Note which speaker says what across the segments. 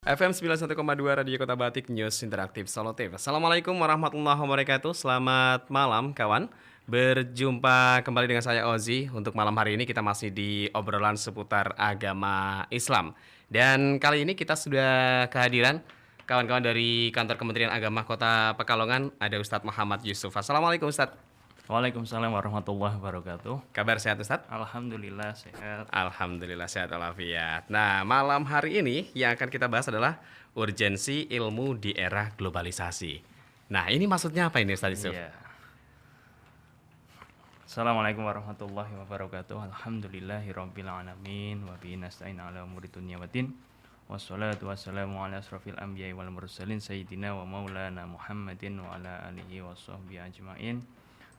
Speaker 1: FM 91,2 Radio Kota Batik News Interaktif Solotif. Assalamualaikum warahmatullahi wabarakatuh. Selamat malam kawan. Berjumpa kembali dengan saya Ozi. Untuk malam hari ini kita masih di obrolan seputar agama Islam. Dan kali ini kita sudah kehadiran kawan-kawan dari Kantor Kementerian Agama Kota Pekalongan. Ada Ustadz Muhammad Yusuf. Assalamualaikum Ustadz.
Speaker 2: Waalaikumsalam warahmatullahi wabarakatuh.
Speaker 1: Kabar sehat Ustadz?
Speaker 2: Alhamdulillah sehat.
Speaker 1: Alhamdulillah sehat walafiat. Nah, malam hari ini yang akan kita bahas adalah urgensi ilmu di era globalisasi. Nah, ini maksudnya apa ini Ustaz Yusuf?
Speaker 2: Iya. Assalamualaikum warahmatullahi wabarakatuh. Alhamdulillahirabbil alamin wa bihi nasta'in ala umuri dunya waddin. Wassalatu wassalamu ala asrofil anbiya'i wal mursalin sayyidina wa maulana Muhammadin wa ala alihi washabbihi ajmain.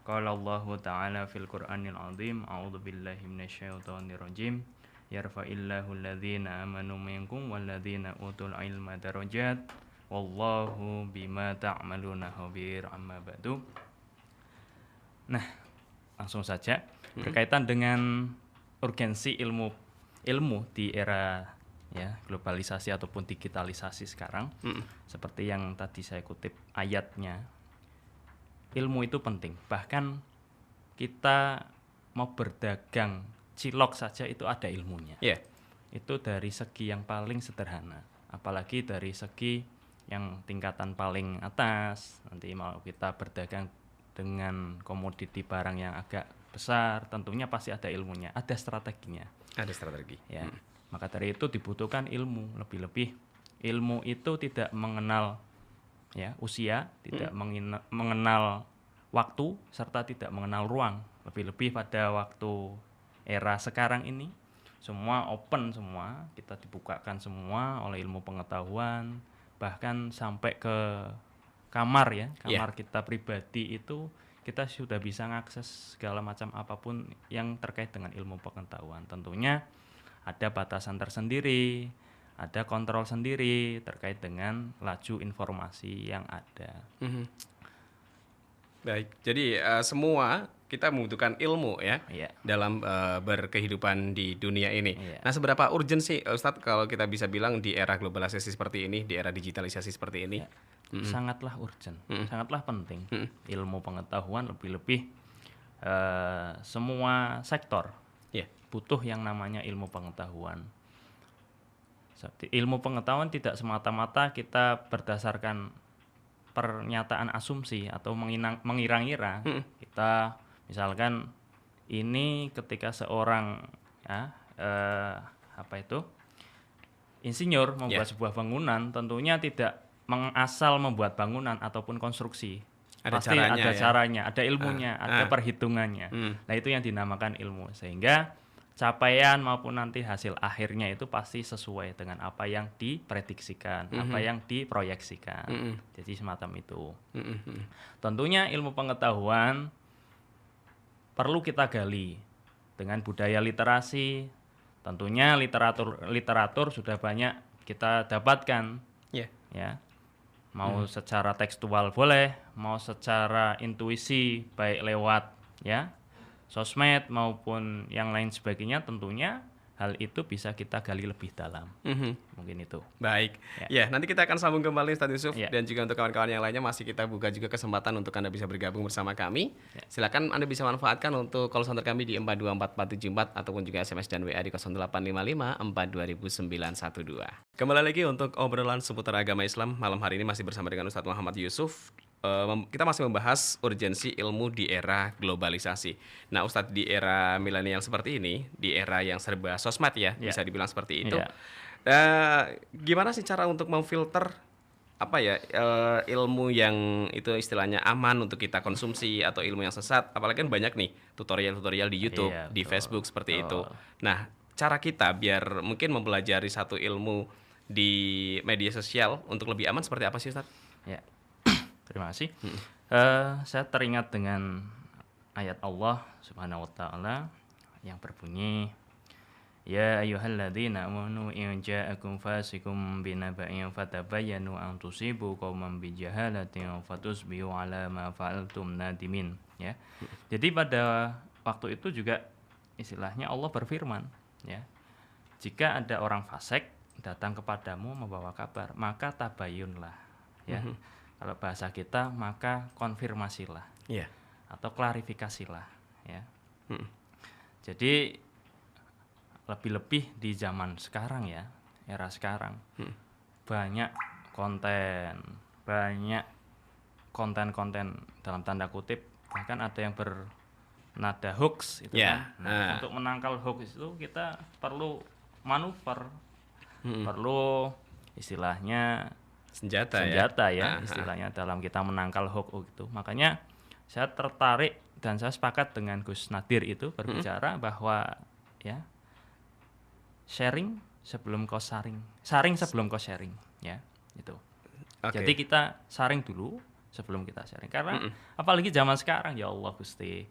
Speaker 2: Qala Allah Ta'ala fil Qur'anil Azim, a'udzu billahi minasyaitonir rajim. Yarfa'illahu alladhina amanu minkum walladzina utul ilma darajat. Wallahu bima ta'maluna khabir. Amma ba'du. Nah, langsung saja berkaitan dengan urgensi ilmu di era globalisasi ataupun digitalisasi sekarang. Seperti yang tadi saya kutip ayatnya. Ilmu itu penting, bahkan kita mau berdagang cilok saja itu ada ilmunya. Itu dari segi yang paling sederhana, apalagi dari segi yang tingkatan paling atas. Nanti mau kita berdagang dengan komoditi barang yang agak besar, tentunya pasti ada ilmunya, ada strateginya.
Speaker 1: Ada strategi.
Speaker 2: Ya, maka dari itu dibutuhkan ilmu. Lebih-lebih ilmu itu tidak mengenal usia, tidak mengenal waktu, serta tidak mengenal ruang. Lebih-lebih pada waktu era sekarang ini, semua open semua, kita dibukakan semua oleh ilmu pengetahuan, bahkan sampai ke kamar kita pribadi itu kita sudah bisa mengakses segala macam apapun yang terkait dengan ilmu pengetahuan. Tentunya ada batasan tersendiri, ada kontrol sendiri terkait dengan laju informasi yang ada.
Speaker 1: Baik, jadi semua kita membutuhkan ilmu dalam berkehidupan di dunia ini. Nah, seberapa urgent sih Ustadz kalau kita bisa bilang di era globalisasi seperti ini, di era digitalisasi seperti ini?
Speaker 2: Sangatlah urgent, sangatlah penting. Ilmu pengetahuan lebih-lebih semua sektor butuh yang namanya ilmu pengetahuan. Ilmu pengetahuan tidak semata-mata kita berdasarkan pernyataan asumsi atau mengira-ngira. Kita misalkan ini ketika seorang insinyur membuat sebuah bangunan, tentunya tidak mengasal membuat bangunan ataupun konstruksi. Pasti ada caranya, ada ilmunya, ada perhitungannya. Nah, itu yang dinamakan ilmu, sehingga capaian maupun nanti hasil akhirnya itu pasti sesuai dengan apa yang diprediksikan, apa yang diproyeksikan. Jadi semacam itu. Tentunya ilmu pengetahuan perlu kita gali dengan budaya literasi. Tentunya literatur sudah banyak kita dapatkan. Mau secara tekstual boleh, mau secara intuisi baik lewat sosmed maupun yang lain sebagainya, tentunya hal itu bisa kita gali lebih dalam. Mungkin itu.
Speaker 1: Baik. Nanti kita akan sambung kembali Ustadz Yusuf dan juga untuk kawan-kawan yang lainnya masih kita buka juga kesempatan untuk Anda bisa bergabung bersama kami. Silakan Anda bisa manfaatkan untuk call center kami di 424474 ataupun juga SMS dan WA di 0855 4200912. Kembali lagi untuk obrolan seputar agama Islam malam hari ini masih bersama dengan Ustadz Muhammad Yusuf. Kita masih membahas urgensi ilmu di era globalisasi. Nah, Ustadz, di era milenial seperti ini, di era yang serba sosmed bisa dibilang seperti itu. Gimana sih cara untuk memfilter ilmu yang itu istilahnya aman untuk kita konsumsi atau ilmu yang sesat? Apalagi kan banyak nih tutorial-tutorial di YouTube, di Facebook seperti itu. Nah, cara kita biar mungkin mempelajari satu ilmu di media sosial untuk lebih aman seperti apa sih, Ustadz?
Speaker 2: Terima kasih. Saya teringat dengan ayat Allah Subhanahu wa taala yang berbunyi, Ya ayyuhalladzina amanu in ja'akum fasikum binaba'in fatabayyanu an tusibu qauman bijahalatin fatusbihu 'ala ma fa'altum nadimin. Jadi pada waktu itu juga istilahnya Allah berfirman, jika ada orang fasik datang kepadamu membawa kabar, maka tabayunlah, ya. Kalau bahasa kita maka konfirmasilah
Speaker 1: Iya.
Speaker 2: atau klarifikasilah, ya.
Speaker 1: Mm.
Speaker 2: Jadi lebih-lebih di zaman sekarang ya, era sekarang, banyak konten dalam tanda kutip, bahkan ada yang bernada hoax itu
Speaker 1: Ya,
Speaker 2: kan. Nah, untuk menangkal hoax itu kita perlu manuver, perlu istilahnya
Speaker 1: Senjata
Speaker 2: ya, istilahnya dalam kita menangkal hoax itu. Makanya saya tertarik dan saya sepakat dengan Gus Nadir itu berbicara bahwa ya, sharing sebelum kau saring sebelum kau sharing, ya, itu.
Speaker 1: Oke.
Speaker 2: Jadi kita saring dulu sebelum kita sharing, karena apalagi zaman sekarang, ya Allah Gusti,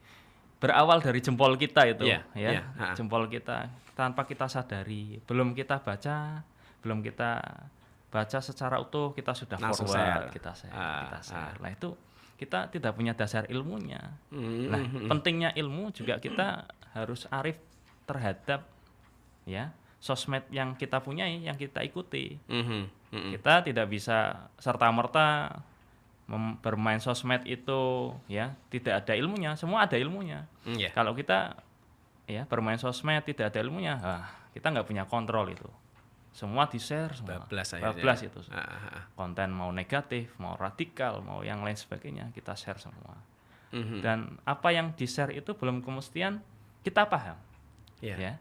Speaker 2: berawal dari jempol kita itu,
Speaker 1: Iya,
Speaker 2: ya,
Speaker 1: iya,
Speaker 2: jempol kita tanpa kita sadari, belum kita baca secara utuh, kita sudah
Speaker 1: Langsung
Speaker 2: forward,
Speaker 1: share.
Speaker 2: kita share. Nah, itu kita tidak punya dasar ilmunya. Nah, pentingnya ilmu juga kita harus arif terhadap ya sosmed yang kita punyai, yang kita ikuti. Kita tidak bisa serta-merta bermain sosmed itu ya tidak ada ilmunya. Semua ada ilmunya.
Speaker 1: Yeah.
Speaker 2: Kalau kita ya bermain sosmed tidak ada ilmunya, kita nggak punya kontrol itu. Semua di-share semua. Bablas itu. Konten mau negatif, mau radikal, mau yang lain sebagainya, kita share semua. Dan apa yang di-share itu belum kemestian kita paham.
Speaker 1: Yeah.
Speaker 2: Ya.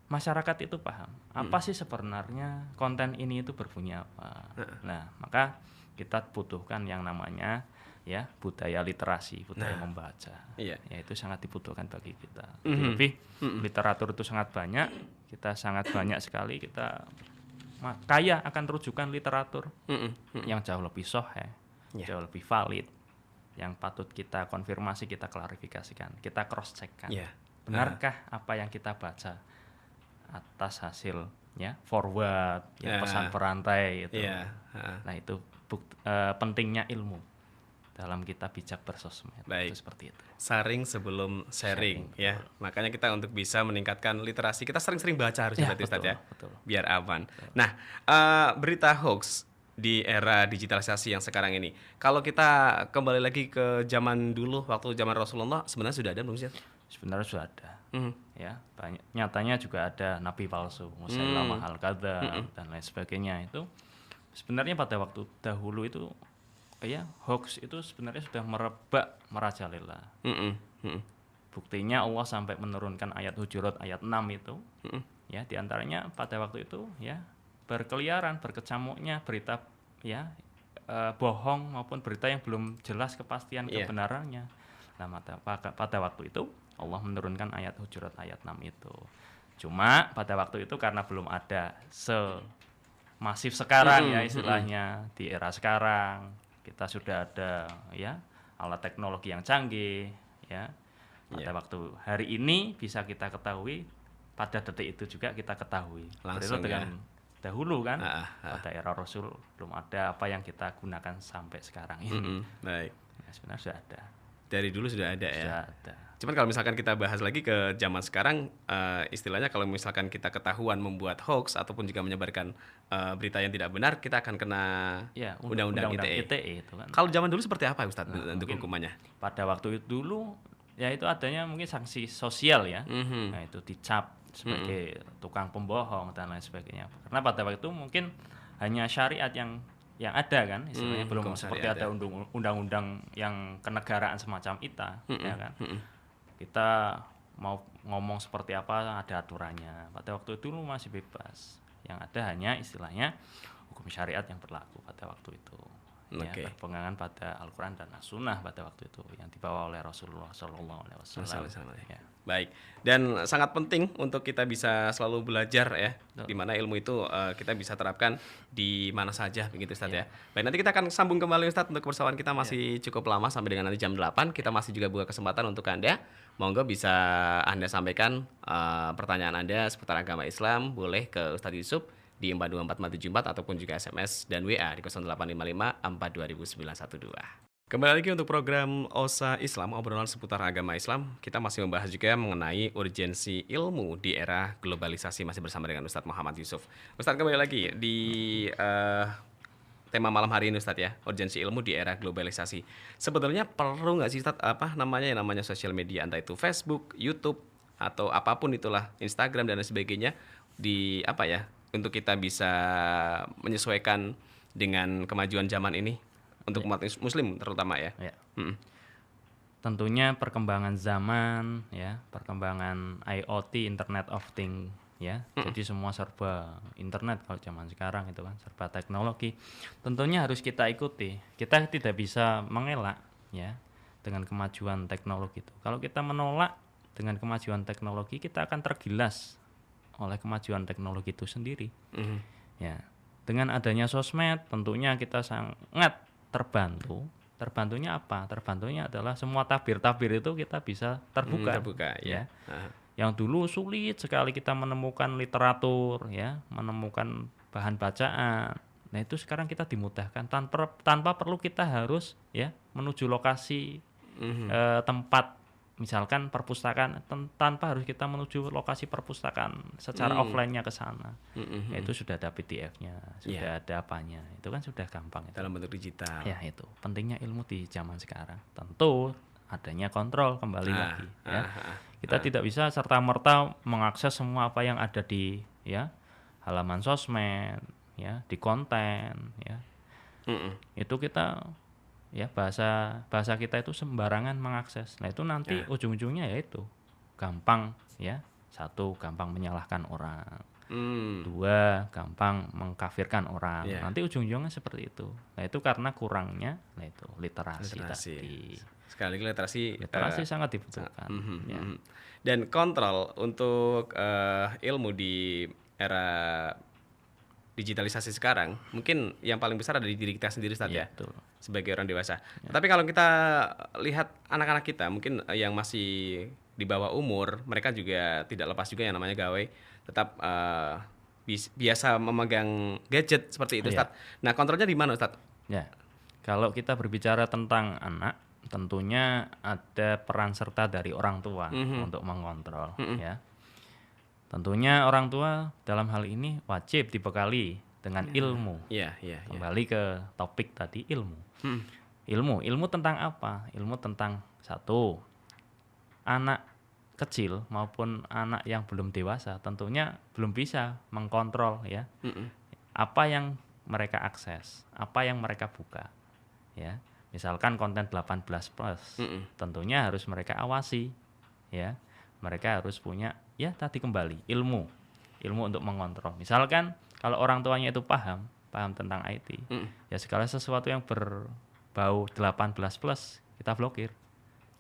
Speaker 2: Masyarakat itu paham apa sih sebenarnya konten ini itu berbunyi apa. Nah, maka kita butuhkan yang namanya ya budaya literasi, budaya membaca. Ya, itu sangat dibutuhkan bagi kita. Lebih literatur itu sangat banyak, kita sangat banyak sekali, kita kaya akan rujukan literatur yang jauh lebih sahih, jauh lebih valid, yang patut kita konfirmasi, kita klarifikasikan, kita cross checkkan. Benarkah apa yang kita baca atas hasil ya forward ya, pesan perantai itu. Nah, itu pentingnya ilmu dalam kita bijak bersosmed.
Speaker 1: Baik.
Speaker 2: Itu seperti itu.
Speaker 1: Saring sebelum sharing ya. Makanya kita untuk bisa meningkatkan literasi, kita sering-sering baca harusnya berarti Ustaz ya.
Speaker 2: Betul.
Speaker 1: Biar aman. Nah, berita hoax di era digitalisasi yang sekarang ini. Kalau kita kembali lagi ke zaman dulu, waktu zaman Rasulullah, sebenarnya sudah ada belum sih?
Speaker 2: Sebenarnya sudah ada. Ya, banyak. Nyatanya juga ada nabi palsu, Musailamah al-Kadzdzab dan lain sebagainya. Itu sebenarnya pada waktu dahulu itu ya hoax itu sebenarnya sudah merebak merajalela. Buktinya Allah sampai menurunkan ayat Hujurat ayat 6 itu. Ya, diantaranya pada waktu itu ya berkeliaran, berkecamuknya berita ya bohong maupun berita yang belum jelas kepastian kebenarannya. Nah, pada waktu itu Allah menurunkan ayat Hujurat ayat 6 itu. Cuma pada waktu itu karena belum ada semasif sekarang ya istilahnya di era sekarang, kita sudah ada ya alat teknologi yang canggih ya. Pada waktu hari ini bisa kita ketahui, pada detik itu juga kita ketahui.
Speaker 1: Langsung
Speaker 2: dengan dahulu kan pada era Rasul belum ada apa yang kita gunakan sampai sekarang ini.
Speaker 1: Baik.
Speaker 2: Ya, sebenarnya sudah ada.
Speaker 1: Dari dulu sudah ada ya.
Speaker 2: Sudah ada.
Speaker 1: Cuman kalau misalkan kita bahas lagi ke zaman sekarang, istilahnya kalau misalkan kita ketahuan membuat hoax ataupun juga menyebarkan berita yang tidak benar, kita akan kena undang-undang ITE.
Speaker 2: Itu kan.
Speaker 1: Kalau zaman dulu seperti apa Ustadz untuk hukumannya?
Speaker 2: Pada waktu itu dulu ya itu adanya mungkin sanksi sosial ya. Nah, itu dicap sebagai tukang pembohong dan lain sebagainya. Karena pada waktu itu mungkin hanya syariat yang ada kan, istilahnya belum seperti ada undang-undang yang kenegaraan semacam itu, ya kan. Kita mau ngomong seperti apa ada aturannya. Pada waktu itu masih bebas. Yang ada hanya istilahnya hukum syariat yang berlaku pada waktu itu. Ya, berpegangan pada Al-Quran dan As-Sunnah pada waktu itu yang dibawa oleh Rasulullah SAW. Ya.
Speaker 1: Baik, dan sangat penting untuk kita bisa selalu belajar ya, di mana ilmu itu kita bisa terapkan di mana saja begitu Ustadz ya. Baik, nanti kita akan sambung kembali Ustadz, untuk kebersamaan kita masih cukup lama sampai dengan nanti jam 8. Kita masih juga buka kesempatan untuk Anda. Monggo bisa Anda sampaikan pertanyaan Anda seputar agama Islam, boleh ke Ustadz Yusuf di 424474 ataupun juga SMS dan WA di 0855 42 912. Kembali lagi untuk program Osa Islam, obrolan seputar agama Islam. Kita masih membahas juga mengenai urgensi ilmu di era globalisasi, masih bersama dengan Ustadz Muhammad Yusuf. Ustadz, kembali lagi di tema malam hari ini Ustadz ya, urgensi ilmu di era globalisasi. Sebetulnya perlu nggak sih Ustadz yang namanya sosial media, entah itu Facebook, YouTube, atau apapun itulah, Instagram dan lain sebagainya, di apa ya, untuk kita bisa menyesuaikan dengan kemajuan zaman ini untuk
Speaker 2: Ya,
Speaker 1: umat muslim terutama ya.
Speaker 2: ya.
Speaker 1: Mm.
Speaker 2: Tentunya perkembangan zaman, ya, perkembangan IoT, Internet of Things, ya. Jadi semua serba internet kalau zaman sekarang itu kan, serba teknologi. Tentunya harus kita ikuti. Kita tidak bisa mengelak, ya, dengan kemajuan teknologi itu. Kalau kita menolak dengan kemajuan teknologi, kita akan tergilas oleh kemajuan teknologi itu sendiri.
Speaker 1: Mhm.
Speaker 2: Ya, dengan adanya sosmed tentunya kita sangat terbantu. Terbantunya apa? Terbantunya adalah semua tabir-tabir itu kita bisa terbuka,
Speaker 1: Terbuka
Speaker 2: ya.
Speaker 1: ya. Aha.
Speaker 2: Yang dulu sulit sekali kita menemukan literatur, ya, menemukan bahan bacaan. Nah, itu sekarang kita dimudahkan tanpa perlu kita harus, ya, menuju lokasi
Speaker 1: Mhm.
Speaker 2: tempat, misalkan perpustakaan, tanpa harus kita menuju lokasi perpustakaan secara offline-nya ke sana.
Speaker 1: Mhm.
Speaker 2: Ya, itu sudah ada PDF-nya,
Speaker 1: Iya,
Speaker 2: sudah ada apanya. Itu kan sudah gampang itu.
Speaker 1: dalam bentuk digital.
Speaker 2: Ya, itu pentingnya ilmu di zaman sekarang. Tentu adanya kontrol kembali
Speaker 1: Ah,
Speaker 2: lagi, ya.
Speaker 1: ah, ah,
Speaker 2: Kita tidak bisa serta-merta mengakses semua apa yang ada di, ya, halaman sosmed, ya, di konten, ya.
Speaker 1: mhm.
Speaker 2: Itu kita, ya, bahasa kita itu sembarangan mengakses. Nah, itu nanti
Speaker 1: Ya.
Speaker 2: ujung-ujungnya yaitu gampang, ya. Satu, gampang menyalahkan orang.
Speaker 1: Hmm.
Speaker 2: Dua, gampang mengkafirkan orang.
Speaker 1: Ya.
Speaker 2: Nanti ujung-ujungnya seperti itu. Nah, itu karena kurangnya, nah, itu literasi
Speaker 1: Literasi.
Speaker 2: tadi.
Speaker 1: Sekali lagi literasi.
Speaker 2: Literasi sangat dibutuhkan.
Speaker 1: Mhm,
Speaker 2: Ya.
Speaker 1: mhm. Dan kontrol untuk ilmu di era digitalisasi sekarang, mungkin yang paling besar ada di diri kita sendiri Ustadz
Speaker 2: Iya,
Speaker 1: ya,
Speaker 2: betul.
Speaker 1: sebagai orang dewasa. Tapi kalau kita lihat anak-anak kita, mungkin yang masih di bawah umur, mereka juga tidak lepas juga yang namanya gawai, tetap biasa memegang gadget seperti itu
Speaker 2: Iya.
Speaker 1: Ustadz. Nah, kontrolnya di mana Ustadz?
Speaker 2: Ya. Kalau kita berbicara tentang anak, tentunya ada peran serta dari orang tua untuk mengontrol, ya. Tentunya orang tua dalam hal ini wajib dibekali dengan ilmu.
Speaker 1: Iya, iya, iya.
Speaker 2: Kembali ke topik tadi, ilmu.
Speaker 1: Hmm.
Speaker 2: Ilmu tentang apa? Ilmu tentang satu, anak kecil maupun anak yang belum dewasa tentunya belum bisa mengkontrol, ya,
Speaker 1: Mm-mm.
Speaker 2: apa yang mereka akses, apa yang mereka buka, ya. Misalkan konten 18 plus,
Speaker 1: Mm-mm.
Speaker 2: tentunya harus mereka awasi, ya. Mereka harus punya, ya, tadi kembali ilmu untuk mengontrol. Misalkan kalau orang tuanya itu paham tentang IT,
Speaker 1: Mm.
Speaker 2: ya, segala sesuatu yang berbau 18 plus kita blokir,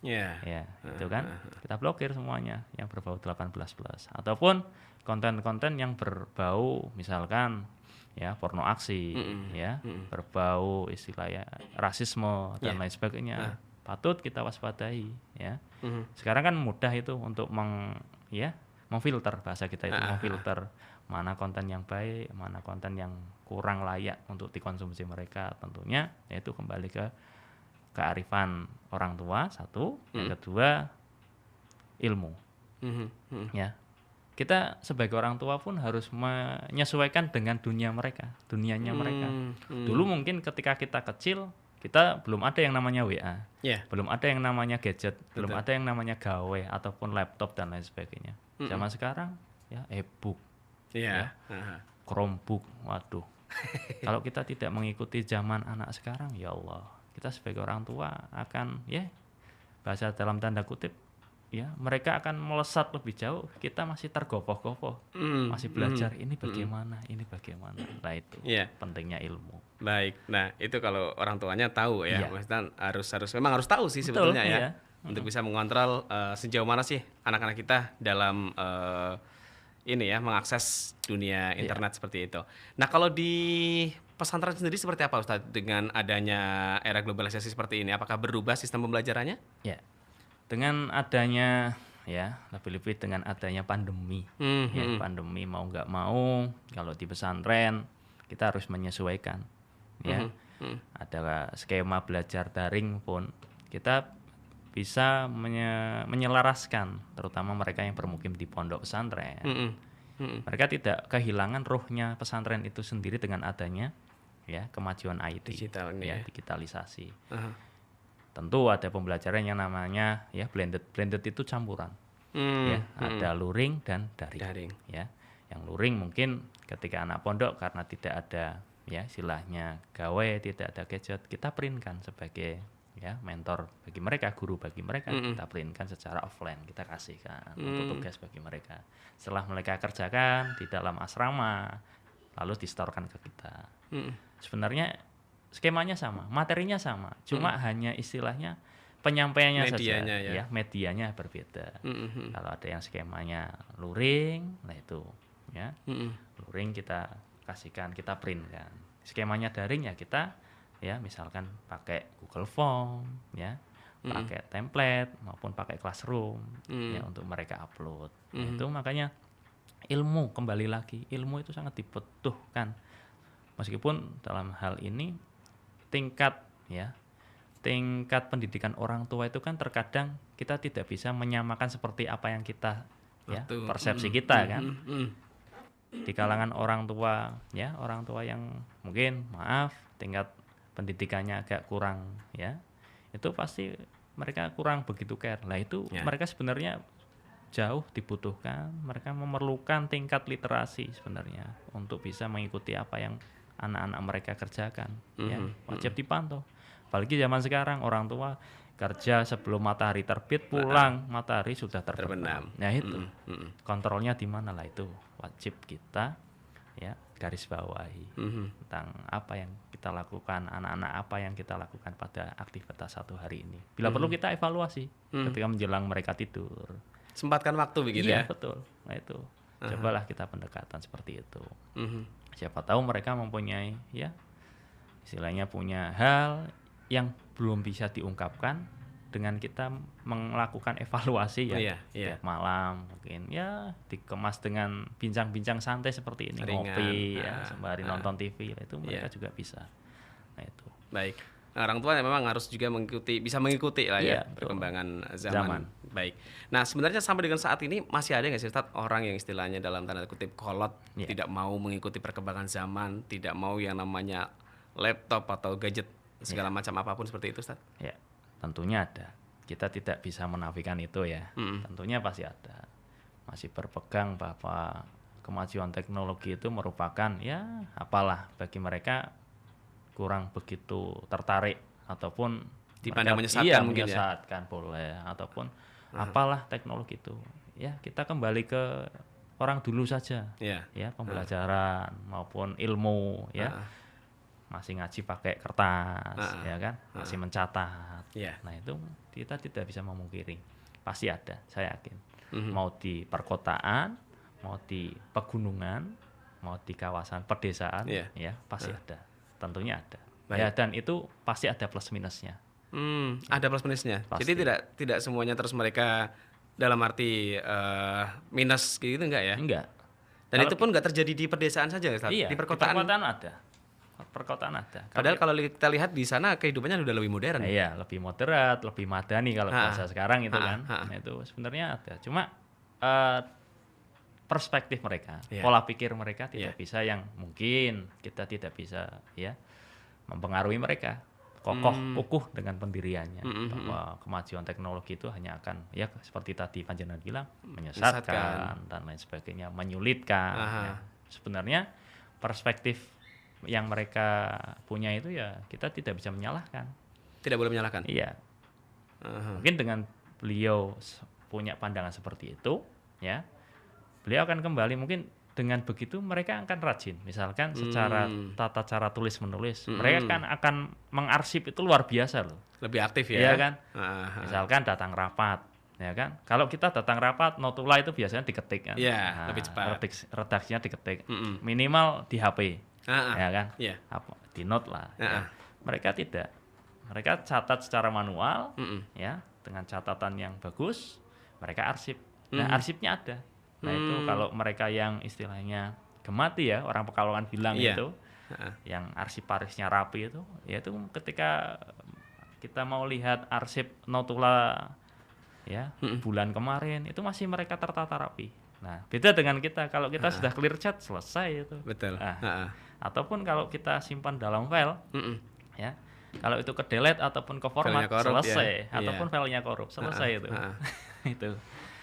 Speaker 1: Ya.
Speaker 2: ya, itu kan kita blokir semuanya yang berbau 18 plus, ataupun konten-konten yang berbau misalkan, ya, porno aksi, ya, berbau istilahnya rasisme dan lain sebagainya, patut kita waspadai, ya. Sekarang kan mudah itu untuk memfilter, bahasa kita itu memfilter mana konten yang baik, mana konten yang kurang layak untuk dikonsumsi mereka. Tentunya yaitu kembali ke kearifan orang tua satu, yang kedua ilmu,
Speaker 1: Mhm, mhm.
Speaker 2: ya. Kita sebagai orang tua pun harus menyesuaikan dengan dunianya mereka. Dulu mungkin ketika kita kecil, kita belum ada yang namanya WA,
Speaker 1: Ya.
Speaker 2: belum ada yang namanya gadget, belum
Speaker 1: Betul.
Speaker 2: ada yang namanya gawe ataupun laptop dan lain sebagainya. Zaman sekarang, ya, e-book,
Speaker 1: Iya. Aha.
Speaker 2: Chromebook, waduh. Kalau kita tidak mengikuti zaman anak sekarang, ya Allah, kita sebagai orang tua akan, ya, bahasa dalam tanda kutip, ya, mereka akan melesat lebih jauh. Kita masih tergopoh-gopoh, masih belajar ini bagaimana. Nah, itu
Speaker 1: Iya.
Speaker 2: pentingnya ilmu.
Speaker 1: Baik. Nah, itu kalau orang tuanya tahu ya.
Speaker 2: Iya.
Speaker 1: Maksudnya memang harus tahu sih
Speaker 2: Betul,
Speaker 1: sebetulnya ya.
Speaker 2: iya.
Speaker 1: Untuk bisa mengontrol sejauh mana sih anak-anak kita dalam ini ya, mengakses dunia internet seperti itu. Nah, kalau di pesantren sendiri seperti apa Ustadz dengan adanya era globalisasi seperti ini? Apakah berubah sistem pembelajarannya?
Speaker 2: Ya, dengan adanya, ya, lebih-lebih dengan adanya pandemi, ya, pandemi mau nggak mau, kalau di pesantren kita harus menyesuaikan, ya. Ada skema belajar daring pun kita bisa menyelaraskan, terutama mereka yang bermukim di pondok pesantren. Mereka tidak kehilangan ruhnya pesantren itu sendiri dengan adanya ya kemajuan IT,
Speaker 1: Digital ini
Speaker 2: ya,
Speaker 1: ya.
Speaker 2: digitalisasi. Tentu ada pembelajaran yang namanya ya blended itu campuran. Ya, ada luring dan daring. Ya. Yang luring mungkin ketika anak pondok karena tidak ada ya istilahnya gawe, tidak ada gadget, kita printkan sebagai ya mentor bagi mereka, guru bagi mereka, kita printkan secara offline, kita kasihkan untuk tugas bagi mereka. Setelah mereka kerjakan di dalam asrama, lalu distorkan ke kita. Sebenarnya skemanya sama, materinya sama, cuma hanya istilahnya penyampaiannya
Speaker 1: Medianya
Speaker 2: saja, ya medianya berbeda. Kalau ada yang skemanya luring, nah itu ya luring kita kasihkan, kita printkan. Skemanya daring ya kita ya misalkan pakai Google Form ya, pakai template maupun pakai Classroom ya untuk mereka upload. Itu makanya ilmu, kembali lagi ilmu itu sangat dibutuhkan, meskipun dalam hal ini tingkat pendidikan orang tua itu kan terkadang kita tidak bisa menyamakan seperti apa yang kita ya persepsi kita kan. Di kalangan orang tua ya, orang tua yang mungkin maaf tingkat pendidikannya agak kurang ya, itu pasti mereka kurang begitu care. Lah itu mereka sebenarnya jauh dibutuhkan, mereka memerlukan tingkat literasi sebenarnya untuk bisa mengikuti apa yang anak-anak mereka kerjakan. Ya, wajib dipantau. Apalagi zaman sekarang orang tua kerja sebelum matahari terbit, pulang matahari sudah terbenam. Nah itu kontrolnya di mana, lah itu wajib kita ya garis bawahi tentang apa yang kita lakukan, anak-anak apa yang kita lakukan pada aktivitas satu hari ini. Bila perlu kita evaluasi ketika menjelang mereka tidur.
Speaker 1: Sempatkan waktu begitu ya.
Speaker 2: Iya betul. Nah itu cobalah kita pendekatan seperti itu. Siapa tahu mereka mempunyai ya istilahnya punya hal yang belum bisa diungkapkan, dengan kita melakukan evaluasi ya tiap malam mungkin ya dikemas dengan bincang-bincang santai seperti ini,
Speaker 1: ringan,
Speaker 2: ngopi ya sembari nonton TV, itu mereka juga bisa. Nah itu
Speaker 1: baik. Nah, orang tua memang harus juga bisa mengikuti lah ya
Speaker 2: betul.
Speaker 1: Perkembangan zaman. Baik. Nah sebenarnya sampai dengan saat ini masih ada nggak sih Ustadz orang yang istilahnya dalam tanda kutip kolot, tidak mau mengikuti perkembangan zaman, tidak mau yang namanya laptop atau gadget segala macam apapun seperti itu Ustadz?
Speaker 2: Ya tentunya ada. Kita tidak bisa menafikan itu ya. Tentunya pasti ada. Masih berpegang bahwa kemajuan teknologi itu merupakan ya apalah bagi mereka kurang begitu tertarik ataupun
Speaker 1: dipandang menyesatkan mungkin
Speaker 2: menyesatkan boleh, ataupun apalah teknologi itu. Ya kita kembali ke orang dulu saja. Ya pembelajaran maupun ilmu ya. Masih ngaji pakai kertas ya kan, masih mencatat. Nah itu kita tidak bisa memungkiri, pasti ada, saya yakin. Mau di perkotaan, mau di pegunungan, mau di kawasan pedesaan ya pasti ada, tentunya ada. Ya dan itu pasti ada plus minusnya.
Speaker 1: Ada plus minusnya.
Speaker 2: Pasti.
Speaker 1: Jadi tidak semuanya terus mereka dalam arti minus gitu enggak ya?
Speaker 2: Enggak.
Speaker 1: Dan itu pun enggak terjadi di pedesaan saja Ustaz.
Speaker 2: Iya,
Speaker 1: di perkotaan
Speaker 2: ada. Perkotaan ada.
Speaker 1: Padahal kalau kita lihat di sana kehidupannya sudah lebih modern.
Speaker 2: Iya, lebih moderat, lebih madani kalau bahasa sekarang itu kan. Nah, itu sebenarnya ada. Cuma perspektif mereka, pola pikir mereka tidak bisa yang mungkin kita tidak bisa ya mempengaruhi mereka. Kokoh, kukuh dengan pendiriannya bahwa kemajuan teknologi itu hanya akan ya seperti tadi Panjenengan bilang menyesatkan dan lain sebagainya, menyulitkan. Ya. Sebenarnya perspektif yang mereka punya itu ya kita tidak bisa menyalahkan.
Speaker 1: Tidak boleh menyalahkan.
Speaker 2: Iya. Mungkin dengan beliau punya pandangan seperti itu, ya, beliau akan kembali mungkin dengan begitu mereka akan rajin. Misalkan secara tata cara tulis menulis, mereka kan akan mengarsip itu luar biasa loh.
Speaker 1: Lebih aktif ya.
Speaker 2: Iya kan. Misalkan datang rapat, ya kan. Kalau kita datang rapat, notula itu biasanya diketik kan.
Speaker 1: Iya, lebih cepat.
Speaker 2: Redaksinya diketik. Minimal di HP. Ya kan, di note lah. Ya. Mereka tidak, mereka catat secara manual, ya dengan catatan yang bagus, mereka arsip. Nah arsipnya ada. Nah itu kalau mereka yang istilahnya gemati ya, orang Pekalongan bilang itu, yang arsiparisnya rapi itu, yaitu ketika kita mau lihat arsip Notula ya bulan kemarin itu masih mereka tertata rapi. Nah, beda dengan kita, kalau kita sudah clear chat selesai itu.
Speaker 1: Betul.
Speaker 2: Nah, ataupun kalau kita simpan dalam file, ya, kalau itu ke delete ataupun ke format
Speaker 1: korup,
Speaker 2: selesai,
Speaker 1: ya.
Speaker 2: ataupun filenya korup selesai itu. Itu.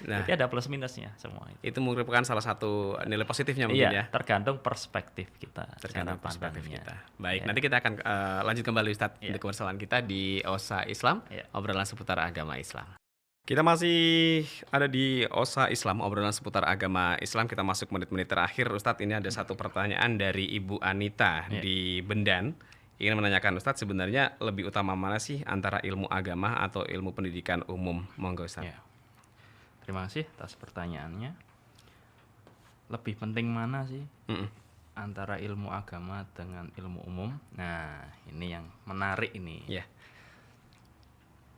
Speaker 1: Nah,
Speaker 2: jadi ada plus minusnya semua itu.
Speaker 1: Itu merupakan salah satu nilai positifnya mungkin ya.
Speaker 2: Tergantung perspektif kita.
Speaker 1: Tergantung perspektif kita.
Speaker 2: Ya.
Speaker 1: Baik, nanti kita akan lanjut kembali Ustadz untuk kebersamaan kita di OSA Islam, obrolan seputar agama Islam. Kita masih ada di OSA Islam, obrolan seputar agama Islam. Kita masuk menit-menit terakhir, Ustadz. Ini ada satu pertanyaan dari Ibu Anita di Bendan. Ingin menanyakan Ustadz, sebenarnya lebih utama mana sih antara ilmu agama atau ilmu pendidikan umum? Monggo Ustadz.
Speaker 2: Ya. Terima kasih atas pertanyaannya. Lebih penting mana sih antara ilmu agama dengan ilmu umum? Nah, ini yang menarik ini.
Speaker 1: Yeah.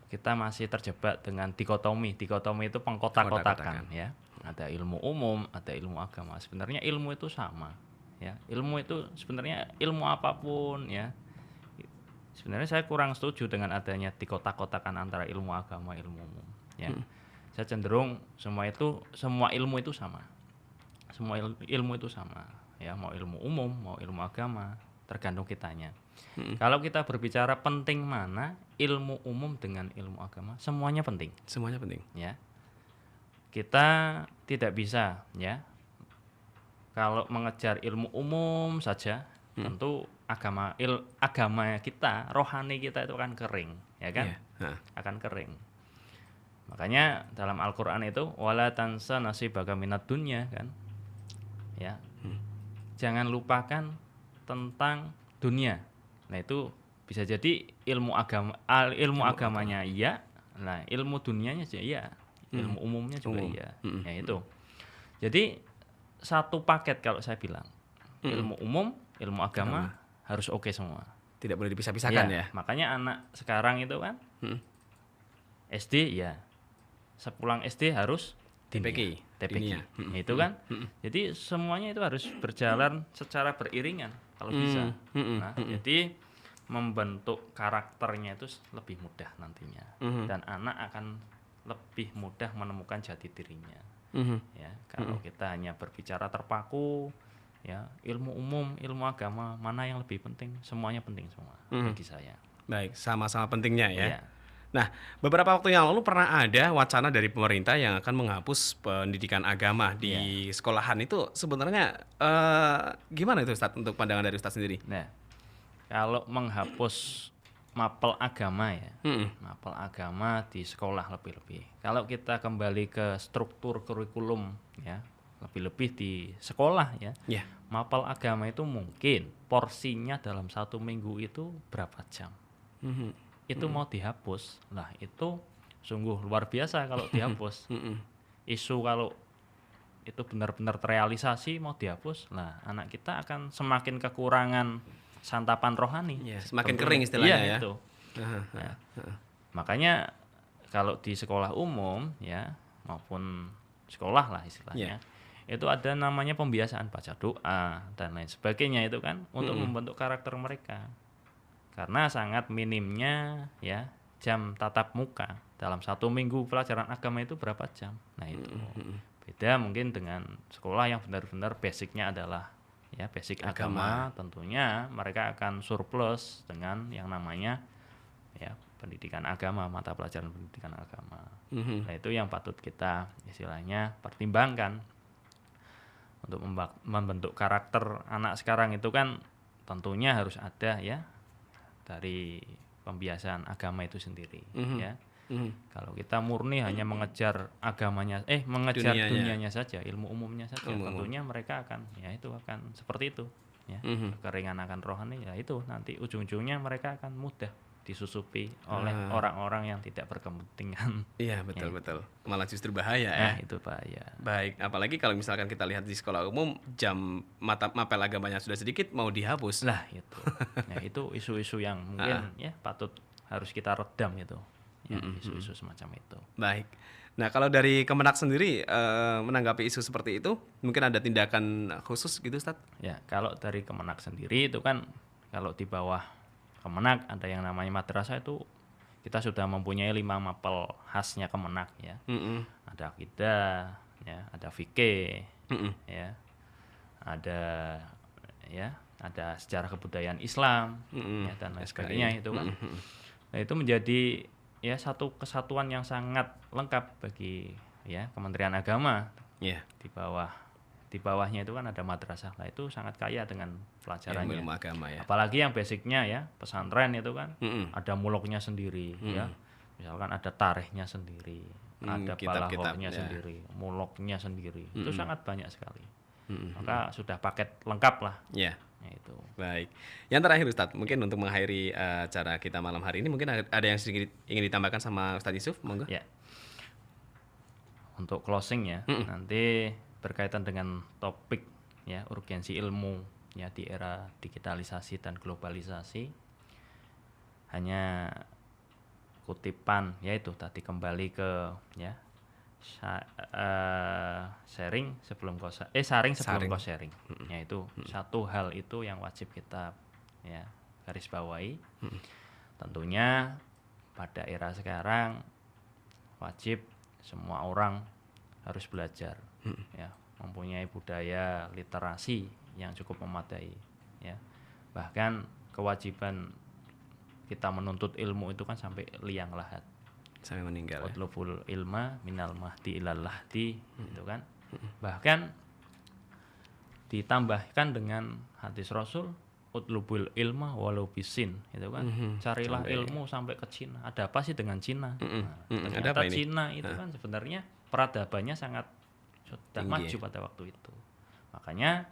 Speaker 2: Kita masih terjebak dengan dikotomi. Dikotomi itu pengkotak-kotakan ya. Ada ilmu umum, ada ilmu agama. Sebenarnya ilmu itu sama ya. Ilmu itu sebenarnya ilmu apapun ya. Sebenarnya saya kurang setuju dengan adanya dikotak-kotakan antara ilmu agama, ilmu umum ya. Saya cenderung semua ilmu itu sama. Semua ilmu itu sama ya, mau ilmu umum, mau ilmu agama, tergantung kitanya. Kalau kita berbicara penting mana ilmu umum dengan ilmu agama, semuanya penting.
Speaker 1: Semuanya penting.
Speaker 2: Ya. Kita tidak bisa ya. Kalau mengejar ilmu umum saja, tentu agama kita, rohani kita itu akan kering, ya kan? Akan kering. Makanya dalam Al-Qur'an itu wala tansa nasibaka minad dunya kan. Ya. Jangan lupakan tentang dunia. Nah, itu bisa jadi ilmu agamanya iya, nah ilmu dunianya juga iya, ilmu umumnya juga iya. Ya itu. Jadi satu paket kalau saya bilang. Ilmu umum, ilmu agama harus oke semua.
Speaker 1: Tidak boleh dipisah-pisahkan ya.
Speaker 2: Makanya anak sekarang itu kan SD ya. Sepulang SD harus
Speaker 1: TPQ.
Speaker 2: Itu kan. Jadi semuanya itu harus berjalan secara beriringan kalau bisa. Nah, jadi membentuk karakternya itu lebih mudah nantinya. Dan anak akan lebih mudah menemukan jati dirinya. Ya, kalau kita hanya berbicara terpaku ya, ilmu umum, ilmu agama, mana yang lebih penting? Semuanya penting semua bagi saya.
Speaker 1: Baik, sama-sama pentingnya ya. Iya. Nah, beberapa waktu yang lalu pernah ada wacana dari pemerintah yang akan menghapus pendidikan agama di sekolahan. Itu sebenarnya gimana itu Ustadz untuk pandangan dari Ustadz sendiri?
Speaker 2: Nah, kalau menghapus mapel agama ya, mapel agama di sekolah lebih-lebih. Kalau kita kembali ke struktur kurikulum ya, lebih-lebih di sekolah ya, mapel agama itu mungkin porsinya dalam 1 minggu itu berapa jam. Itu mau dihapus, nah itu sungguh luar biasa kalau dihapus. Isu kalau itu benar-benar terrealisasi mau dihapus, nah anak kita akan semakin kekurangan santapan rohani.
Speaker 1: Semakin kering istilahnya ya.
Speaker 2: Itu. Nah, makanya kalau di sekolah umum ya maupun sekolah lah istilahnya, itu ada namanya pembiasaan baca doa dan lain sebagainya itu kan untuk membentuk karakter mereka. Karena sangat minimnya ya jam tatap muka dalam 1 minggu pelajaran agama itu berapa jam. Nah itu beda mungkin dengan sekolah yang benar-benar basicnya adalah ya basic agama. Tentunya mereka akan surplus dengan yang namanya ya pendidikan agama, mata pelajaran pendidikan agama. Nah itu yang patut kita istilahnya pertimbangkan untuk membentuk karakter anak sekarang itu kan tentunya harus ada ya dari pembiasaan agama itu sendiri ya. Kalau kita murni hanya mengejar agamanya mengejar dunianya saja, ilmu umumnya saja, tentunya mereka akan ya itu akan seperti itu ya. Kekeringan akan rohani ya itu nanti ujung-ujungnya mereka akan mudah disusupi oleh orang-orang yang tidak berkepentingan.
Speaker 1: Iya, betul. Malah justru bahaya ya.
Speaker 2: Itu bahaya.
Speaker 1: Baik, apalagi kalau misalkan kita lihat di sekolah umum jam mapel agamanya sudah sedikit mau dihapus.
Speaker 2: Lah itu. Nah, itu isu-isu yang mungkin ya patut harus kita redam itu. ya, isu-isu semacam itu.
Speaker 1: Baik. Nah, kalau dari Kemenak sendiri menanggapi isu seperti itu, mungkin ada tindakan khusus gitu, Ustadz?
Speaker 2: Ya, kalau dari Kemenak sendiri itu kan kalau di bawah Kemenak ada yang namanya madrasah itu kita sudah mempunyai 5 mapel khasnya Kemenak ya. Ada akidah, ya, ada fikih, ya, ada ada sejarah kebudayaan Islam, ya, dan lain sebagainya itu kan. Nah, itu menjadi ya satu kesatuan yang sangat lengkap bagi ya Kementerian Agama.
Speaker 1: Iya.
Speaker 2: Di bawahnya itu kan ada madrasah. Nah, itu sangat kaya dengan pelajarannya.
Speaker 1: Ilmu agama ya.
Speaker 2: Apalagi yang basicnya ya pesantren itu kan ada muluknya sendiri ya. Misalkan ada tarikhnya sendiri, ada balaghahnya sendiri, muluknya sendiri. Itu sangat banyak sekali. Maka sudah paket lengkap lah.
Speaker 1: Iya.
Speaker 2: Ya, itu.
Speaker 1: Baik. Yang terakhir Ustadz, mungkin untuk mengakhiri acara kita malam hari ini, mungkin ada yang sedikit ingin ditambahkan sama Ustadz Yusuf, monggo.
Speaker 2: Ya. Untuk closing ya, nanti berkaitan dengan topik ya urgensi ilmu ya di era digitalisasi dan globalisasi. Hanya kutipan yaitu tadi kembali ke ya saring sebelum kau sharing, yaitu satu hal itu yang wajib kita ya garis bawahi. Tentunya pada era sekarang wajib semua orang harus belajar ya, mempunyai budaya literasi yang cukup memadai ya. Bahkan kewajiban kita menuntut ilmu itu kan sampai liang lahat,
Speaker 1: sampai meninggal.
Speaker 2: Utlubul ilma minal mahdi ilal lahdi gitu kan. Bahkan ditambahkan dengan hadis Rasul utlubul ilma walau bisin itu kan. Carilah ilmu sampai ke Cina. Ada apa sih dengan Cina? Ternyata Cina itu kan sebenarnya peradabannya sangat sudah maju pada waktu itu. Makanya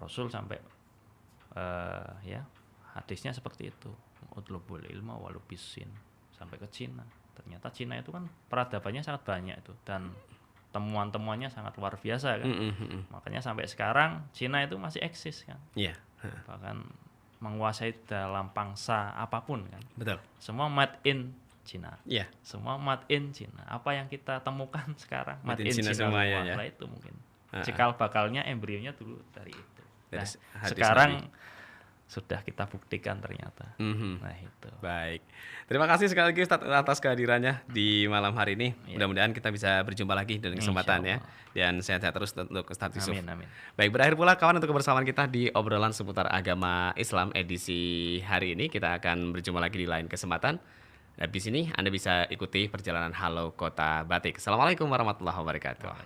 Speaker 2: Rasul sampai ya hadisnya seperti itu, utlubul ilma walau bisin, sampai ke Cina. Ternyata Cina itu kan peradabannya sangat banyak itu dan temuan-temuannya sangat luar biasa kan. Makanya sampai sekarang Cina itu masih eksis kan.
Speaker 1: Iya.
Speaker 2: Bahkan menguasai dalam pangsa apapun kan.
Speaker 1: Betul.
Speaker 2: Semua made in Cina.
Speaker 1: Iya.
Speaker 2: Semua made in Cina. Apa yang kita temukan sekarang made in Cina
Speaker 1: semua
Speaker 2: ya.
Speaker 1: Ya.
Speaker 2: Itu mungkin. Cikal bakalnya embrionya dulu dari itu. Nah,
Speaker 1: hadis
Speaker 2: sekarang sudah kita buktikan ternyata. Nah, itu.
Speaker 1: Baik. Terima kasih sekali lagi Ustadz atas kehadirannya di malam hari ini. Mudah-mudahan kita bisa berjumpa lagi dengan kesempatan ya. Dan sehat-sehat terus untuk Ustadz Yusuf.
Speaker 2: Amin.
Speaker 1: Baik, berakhir pula kawan untuk kebersamaan kita di obrolan seputar agama Islam edisi hari ini. Kita akan berjumpa lagi di lain kesempatan. Di sini Anda bisa ikuti perjalanan Halo Kota Batik. Assalamualaikum warahmatullahi wabarakatuh.